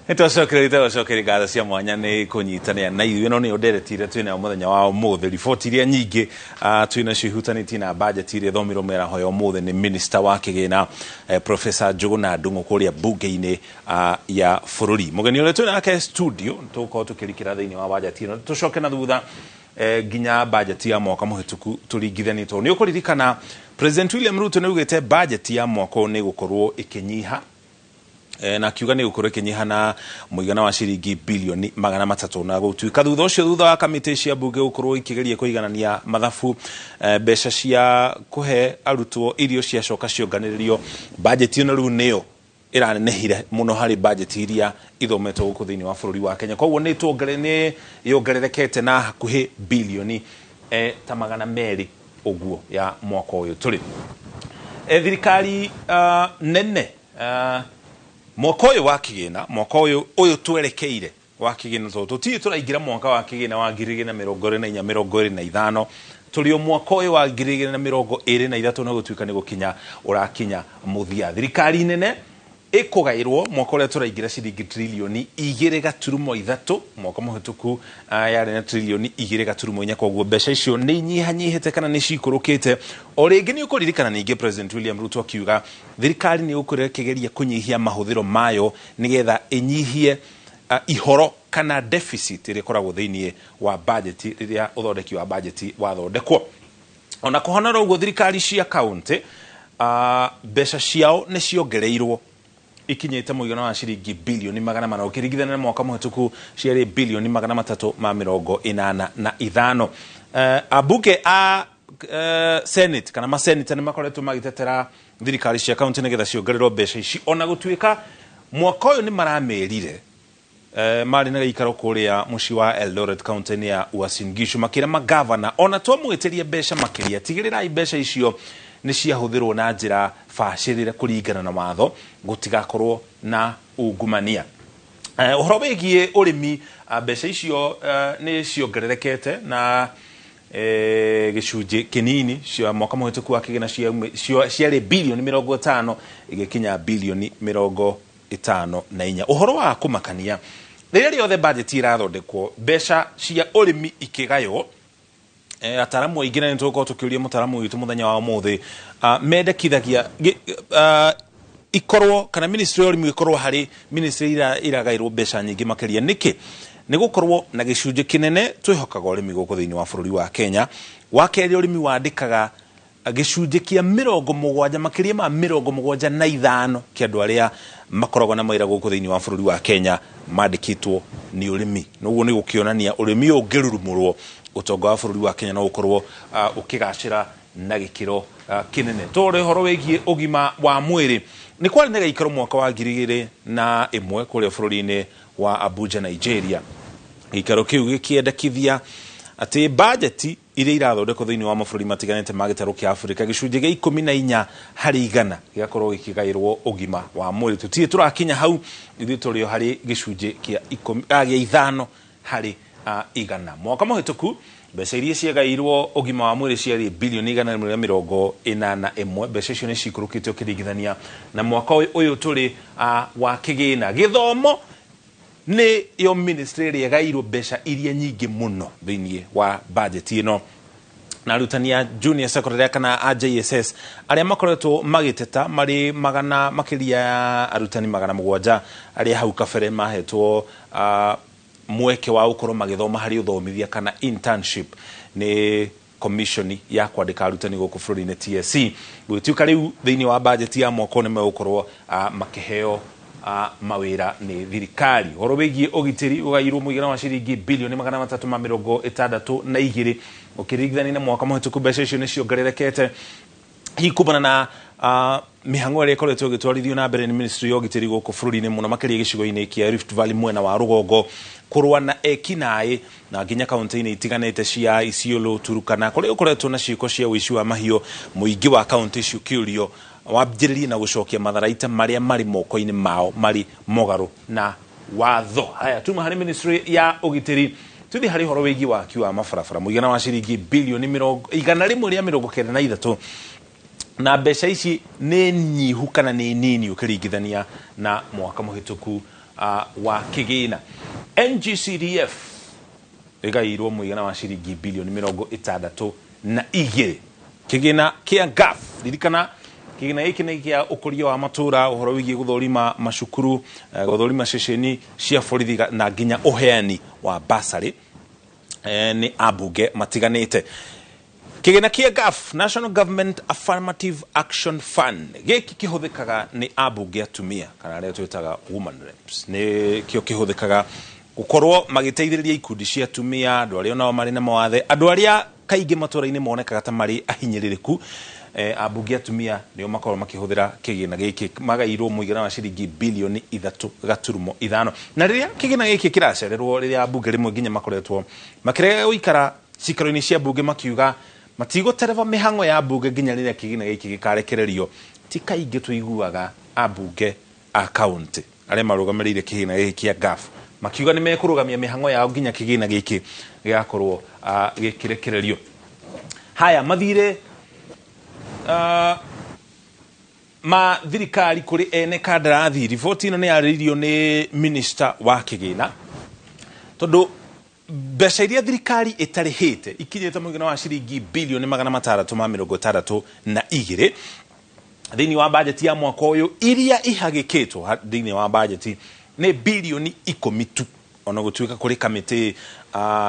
Tũcokerete ngatho cia mwanya nĩ kũnyitanĩra na ithuĩ no nĩ ũnderetire twĩna mũthenya wa ũmũthĩ riboti iria nyingĩ twĩna cio ihutanĩtie na bajeti iria thomirwo mĩaraho ya ũmũthĩ nĩ minista wa kĩgĩna Professor Njũgũna Ndung'u kũrĩa bunge-inĩ ya bũrũri. Mũgeni ũrĩa twĩ nake studio tũgũkorwo tũkĩrikĩra thĩinĩ wa bajeti ĩno tũcoke na thutha nginya bajeti ya mwaka mũhĩtũku tũringithanĩtwo. Nĩ ũkũririkana President William Ruto nĩ augĩte bajeti ya mwaka ũyũ nĩ gũkorwo ĩkĩnyiha na kiuga nĩ gũkorwo ĩkĩnyiha na mũigana wa ciringi bilioni 300 na gũtuĩka thutha wa kamĩtĩ cia bunge gũkorwo ikĩgeria kũiganania mathabu mbeca cia kũhe arutwo irio ciacoka cionganĩrĩrio. Bajeti ĩno rĩu nĩyo ĩranenehire mũno harĩ bajeti iria ithometwo gũkũ thĩinĩ wa bũrũri wa Kenya. Koguo nĩ yongererekete na hakuhĩ bilioni ta 200 ũguo ya mwaka ũyũ tũrĩ. Thirikari nene mwaka ũyũ wa kĩgĩna, mwaka ũyũ twerekeire wa kĩgĩna tũtirĩ tũraingĩra mwaka wa kĩgĩna wa 2024-2025 tũrĩ o mwaka ũyũ wa 2023 no gũtuĩka nĩ gũkinya ũrakinya mũthia. Thirikari nene ĩkũgaĩrwo mwaka ũrĩa tũraingĩra ciringi trilioni 2.3, mwaka mũhĩtũku yarĩ na trilioni 2.4. Koguo mbeca icio nĩ inyihanyihĩte kana nĩ cikũrũkĩte. O rĩngĩ nĩ ũkũririkana ningĩ President William Ruto akiuga thirikari nĩ gũkorwo ĩkĩgeria kũnyihia mahũthĩro mayo nĩgetha ĩnyihie ihoro kana deficit ĩrĩa ĩkoragwo thĩinĩ wa bajeti rĩrĩa ũthondeki wa bajeti wathondekwo. Ona kũhana ũguo thirikari cia kaunti mbeca ciao nĩ ciongereirwo ikinyĩte mũigana wa ciringi bilioni 400 ũkĩringithania na mwaka mũhĩtũku ciarĩ bilioni 385. Abunge a Senate kana maseneta nĩ makoretwo magĩtetera thirikari cia kaunti nĩgetha ciongererwo mbeca ici, ona gũtuĩka mwaka ũyũ nĩ maramerire marĩ na gĩikaro kũrĩa mũciĩ wa Eldoret kaunti-inĩ ya Uasin Gishu makĩra magavana ona twamwĩtĩria mbeca makĩria tigĩrĩrai mbeca icio nĩ ciahũthĩrwo na njĩra bacĩrĩre kũringana na watho gũtigakorwo na ungumania. Ũhoro wĩgiĩ ũrĩmi mbeca icio nĩ ciongererekete na gĩcunjĩ kĩnini cia mwaka mũhĩtũku wa kĩgĩna ciarĩ bilioni 50 igĩkinya bilioni 54. Ũhoro wa kũmakania rĩrĩa rĩothe bajeti irathondekwo mbeca cia ũrĩmi ikĩgaywo, ataramu aingĩ na nĩtũgũkorwo tũkĩũria mũtaramu witũ mũthenya wa ũmũthĩ mendekithagia ikorwo kana ministry ya ũrĩmi ikorwo harĩ ministry iragairwo mbeca nyingĩ makĩria. Nĩkĩ? Nĩ gũkorwo na gĩcunjĩ kĩnene twĩhokaga ũrĩmi gũkũ thĩinĩ wa bũrũri wa Kenya. Wa kerĩ ũrĩmi wandĩkaga gĩcunjĩ kĩa 70 makĩria ma 75 kĩa andũ arĩa makoragwo na mawĩra gũkũ thĩinĩ wa bũrũri wa Kenya mandĩkĩtwo nĩ ũrĩmi. Noguo nĩ gũkĩonania ũrĩmi ũngĩrurumũrwo ũtonga wa bũrũri wa Kenya no ũkorwo ũkĩgacĩra na gĩkĩro kĩnene. Tũrĩ ũhoro wĩgiĩ ũgima wa mwĩrĩ nĩ kwarĩ na gĩikaro mwaka wa 2001 kũrĩa bũrũri-inĩ wa Abuja, Nigeria. Gĩikaro kĩu gĩkĩendekithia atĩ bajeti iria irathondekwo thĩinĩ wa mabũrũri matiganĩte ma gĩtarũ kĩa Afrika gĩcunjĩ gĩa 14% gĩgakorwo gĩkĩgaĩrwo ũgima wa mwĩrĩ. Tũtirĩ tũrakinya hau, ithuĩ tũrĩ o harĩ gĩcunjĩ kĩa 5%. Mwaka mũhĩtũku mbeca iria ciagairwo ũgima wa mwĩrĩ ciarĩ bilioni 181. Mbeca icio nĩ cikũrũkĩte ũkĩringithania na mwaka ũyũ tũrĩ wa kĩgĩna. Gĩthomo nĩ yo ministry ĩrĩa ĩgairwo mbeca iria nyingĩ mũno thĩinĩ wa bajeti ĩno, na arutani a junior secondary kana a JSS arĩa makoretwo magĩteta marĩ makĩria arutani 700 arĩa hau kabere mahetwo mweke wa gũkorwo magĩthoma harĩ ũthomithia kana internship nĩ commission ya kwandĩka arutani gũkũ bũrũri-inĩ TSC. Gũtuĩka rĩu thĩinĩ wa bajeti ya mwaka nĩ megũkorwo makĩheo mawĩra nĩ thirikari. Ũhoro wĩgiĩ ũgitĩri ũgairwo mũigana wa ciringi bilioni 362 ũkĩringithania na mwaka mũhĩtũku mbeca icio nĩ ciongererekete. Hihi kumana na mĩhang'o ĩrĩa ĩkoretwo ĩgĩtwarithio na mbere nĩ ministry ya ũgitĩri gũkũ bũrũri-inĩ mũno makĩria gĩcigo-inĩ kĩa Rift Valley mwena wa rũgongo kũrũa na ekinaĩ na nginya kaunti-inĩ itiganĩte cia Isiolo, Turkana kũrĩa gũkoretwo na ciĩko cia ũici wa mahiũ. Mũingĩ wa kaunti icio kĩũrio wambĩrĩrie na gũcokia matharaita marĩa marĩ moko-inĩ mao marĩ mogarũ na watho. Haya, tuma harĩ ministry ya ũgitĩri tuthi harĩ horo wĩgiĩ waki wa mabarabara mũigana wa ciringi bilioni 193 na mbeca ici nĩ nyihu kana nĩ nini ũkĩringithania na mwaka mũhĩtũku wa kĩgĩna. NGCDF ĩgaĩirwo mũigana wa ciringi bilioni 62. Kĩgĩna kĩa GAF, ririkana kĩgĩna gĩkĩ nĩ gĩa ũkũria wa matũra, ũhoro wĩgiĩ gũthũrima macukuru, gũthũrima ceceni cia borithi na nginya ũheani wa basarĩ nĩ ambunge matiganĩte. Kĩgĩna kĩa GAF, National Government Affirmative Action Fund, gĩkĩ kĩhũthĩkaga nĩ ambunge atumia kana arĩa twĩtaga women reps. Nĩ kĩo kĩhũthĩkaga gũkorwo magĩteithĩrĩria ikundi cia atumia, andũ arĩa nao marĩ na mawathe, andũ arĩa kaingĩ matũra-inĩ monekaga ta marĩ ahinyĩrĩrĩku. Ambunge atumia nĩo makorwo makĩhũthĩra kĩgĩna gĩkĩ, magaĩirwo mũigana wa ciringi bilioni 3.5. Na rĩrĩa kĩgĩna gĩkĩ kĩracererwo, rĩrĩa ambunge rĩmwe nginya makoretwo makĩrega gũikara cikaro-inĩ cia mbunge makiuga matigũtereba mĩhang'o ya mbunge nginya rĩrĩa kĩgĩna gĩkĩ gĩkarekererio, ti kaingĩ tũiguaga ambunge a kaunti arĩa marũgamĩrĩire kĩgĩna gĩkĩ kĩa GAF makiuga nĩ mekũrũgamia mĩhang'o yao nginya kĩgĩna gĩkĩ gĩgakorwo gĩkĩrekererio. Haya, mathire ma thirikari kũrĩ ene kandarathi. Riboti ĩno nĩ yarĩrĩirio nĩ minister wa kĩgĩna, tondũ mbeca iria thirikari ĩtarĩhĩte ikinyĩte mũigana wa ciringi bilioni 662 thĩinĩ wa bajeti ya mwaka ũyũ. Iria ihagĩkĩtwo thĩinĩ wa bajeti nĩ bilioni 10 tu, ona gũtuĩka kũrĩ kamĩtĩ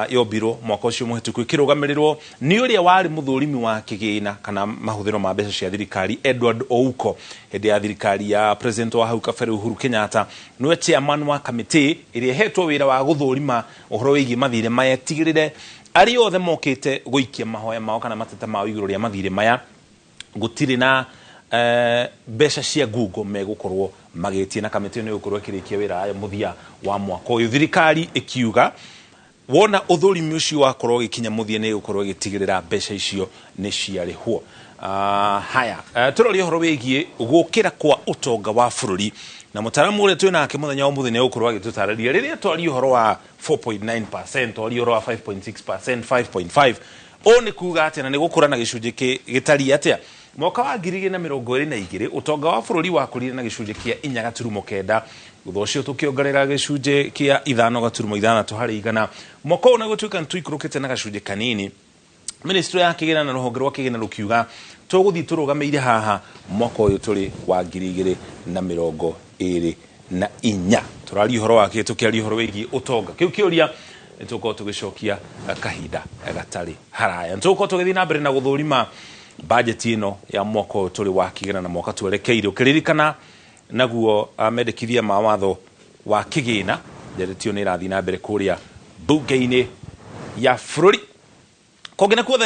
yombirwo mwaka ũcio mũhĩtũku ĩkĩrũgamĩrĩrwo nĩ ũrĩa warĩ mũthũrimi wa kĩgĩna kana mahũthĩro ma mbeca cia thirikari, Edward Ouko, hĩndĩ ya thirikari ya president wa hau kabere Uhuru Kenyatta. Nĩwe chairman wa kamĩtĩ ĩrĩa ĩhetwo wĩra wa gũthũrima ũhoro wĩgiĩ mathirĩ maya, tigĩrĩre arĩa othe mokĩte gũikia mahoya mao kana mateta mao igũrũ rĩa mathirĩ maya gũtirĩ na mbeca cia ngungo megũkorwo magĩtie, na kamĩtĩ nĩ gũkorwo ĩkĩrĩkia wĩra wayo mũthia wa mwaka ũyũ. Thirikari ĩkiuga wona ũthũrimi ũcio wakorwo gĩkinya mũthia nĩ gũkorwo gĩtigĩrĩra mbeca icio nĩ ciarĩhwo. Haya, tũroria ũhoro wĩgiĩ gũkĩra kwa ũtonga wa bũrũri, na mũtaramu ũrĩa twĩ nake mũthenya wa mũthenya gũkorwo agĩtũtarĩria rĩrĩa twaria ũhoro wa 4.9%, twaria ũhoro wa 5.6%, 5.5%, ũũ nĩ kuuga atĩ na nĩ gũkũra na gĩcunjĩ gĩtariĩ atĩa. Mwaka wa 2022 ũtonga wa bũrũri wakũrire na gĩcunjĩ kĩa 4.9, thutha ũcio tũkĩongerera gĩcunjĩ kĩa 5.6 harĩ igana. Mwaka ũyũ na gũtuĩka nĩtũikũrũkĩte na gacunjĩ kanini, ministry ya kĩgĩna na rũhonge rwa kĩgĩna rũkiuga tũgũthiĩ tũrũgamĩire haha mwaka ũyũ tũrĩ wa 2024. Tũraria ũhoro wakĩ, tũkĩaria ũhoro wĩgiĩ ũtonga, kĩu kĩũria nĩtũkorwo tũgĩcokia kahinda gatarĩ haraya. Nĩtũkorwo tũgĩthiĩ na mbere na gũthũrima bajeti ĩno ya mwaka ũyũ tũrĩ wa kĩgĩna na mwaka twerekeire. Ũkĩririkana naguo mendekithia ma watho wa kĩgĩna nderetio nĩ ĩrathiĩ na mbere kũrĩa mbunge-inĩ ya bũrũri. Kũngĩ nakuo